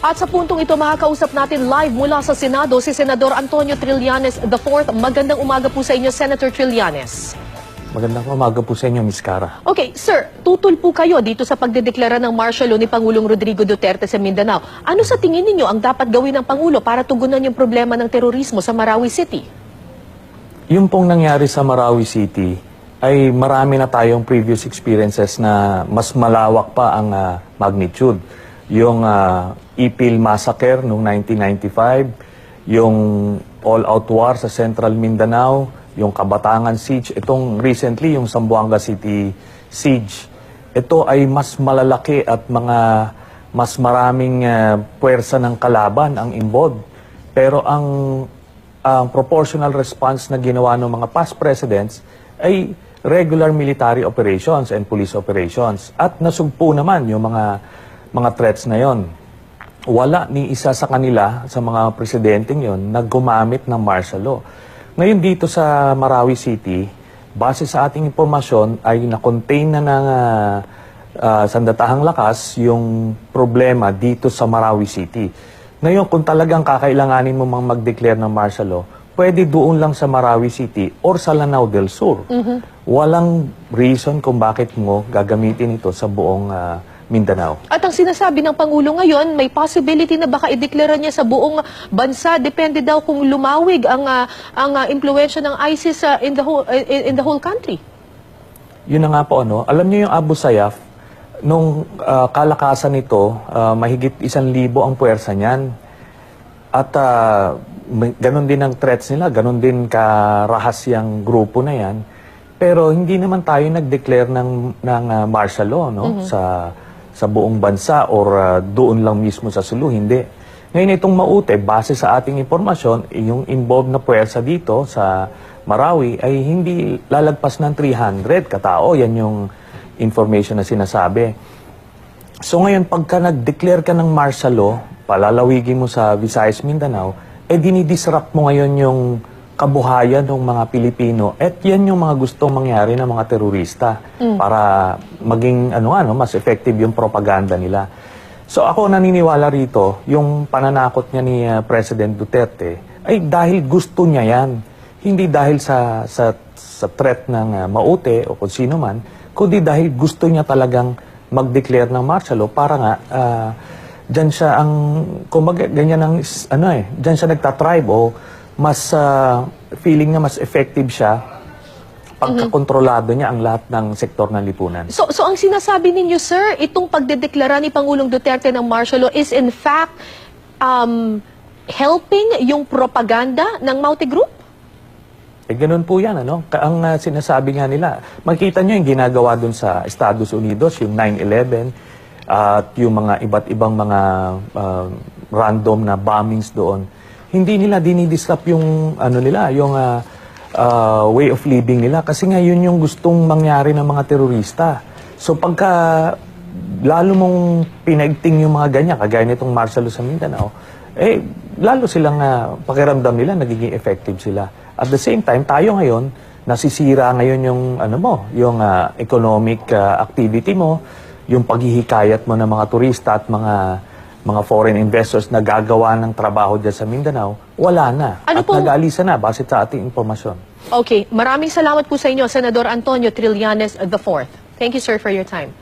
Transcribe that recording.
At sa puntong ito, makakausap natin live mula sa Senado si Senador Antonio Trillanes IV. Magandang umaga po sa inyo, Senator Trillanes. Magandang umaga po sa inyo, Ms. Cara. Okay, sir, tutol po kayo dito sa pagdedeklara ng martial law ni Pangulong Rodrigo Duterte sa Mindanao. Ano sa tingin ninyo ang dapat gawin ng Pangulo para tugunan yung problema ng terorismo sa Marawi City? Yung pong nangyari sa Marawi City ay marami na tayong previous experiences na mas malawak pa ang magnitude. Yung Ipil Massacre noong 1995, yung all-out war sa Central Mindanao, yung Kabatangan Siege, itong recently yung Zamboanga City Siege. Ito ay mas malalaki at mas maraming puwersa ng kalaban ang involved. Pero ang proportional response na ginawa ng mga past presidents ay regular military operations and police operations. At nasugpo naman yung mga threats na yon. Wala ni isa sa kanila, sa mga presidenteng yon, na gumamit ng martial law. Ngayon dito sa Marawi City, base sa ating impormasyon ay na-contain na ng sandatahang lakas yung problema dito sa Marawi City. Ngayon, kung talagang kakailanganin mo mag-declare ng martial law, pwede doon lang sa Marawi City or sa Lanao del Sur. Walang reason kung bakit mo gagamitin ito sa buong Mindanao. At ang sinasabi ng Pangulo ngayon, may possibility na baka ideklara niya sa buong bansa. Depende daw kung lumawig ang impluwensya ng ISIS in the whole country. Yun na nga po, ano. Alam niyo yung Abu Sayyaf, nung kalakasan nito, mahigit 1,000 ang puwersa niyan. At ganun din ang threats nila, ganun din karahasyang grupo na yan. Pero hindi naman tayo nag-declare ng martial law, no? Sa buong bansa or doon lang mismo sa Sulu, hindi. Ngayon itong Maute, base sa ating impormasyon, yung involved na puwersa dito sa Marawi ay hindi lalagpas ng 300 katao. Yan yung information na sinasabi. So ngayon, pagka nag-declare ka ng martial law, palalawigin mo sa Visayas, Mindanao, dinidisrupt mo ngayon yung kabuhayan ng mga Pilipino at yan yung mga gustong mangyari ng mga terorista para maging mas effective yung propaganda nila. So ako naniniwala rito, yung pananakot niya ni President Duterte ay dahil gusto niya yan. Hindi dahil sa threat ng Maute o kung sino man, kundi dahil gusto niya talagang mag-declare ng martial law para nga dyan siya dyan siya nagtatribe o mas feeling na mas effective siya pagkakontrolado niya ang lahat ng sektor ng lipunan. So ang sinasabi ninyo, sir, itong pagdedeklara ni Pangulong Duterte ng martial law is in fact helping yung propaganda ng Maute Group? Ganun po yan, ano? Ang sinasabi nga nila, makita nyo yung ginagawa dun sa Estados Unidos, yung 9/11, at yung mga iba't ibang mga random na bombings doon. Hindi nila dinidisrupt yung yung way of living nila kasi nga yun yung gustong mangyari ng mga terorista. So pagka lalo mong pinaigting yung mga ganyan, kagaya nitong martial law sa Mindanao, lalo silang pakiramdam nila nagiging effective sila. At the same time, tayo ngayon nasisira ngayon yung yung economic activity mo, yung paghihikayat mo ng mga turista at mga foreign investors na gagawa ng trabaho dyan sa Mindanao, wala na. At nag-aalisa na base sa ating impormasyon. Okay. Maraming salamat po sa inyo, Senador Antonio Trillanes IV. Thank you, sir, for your time.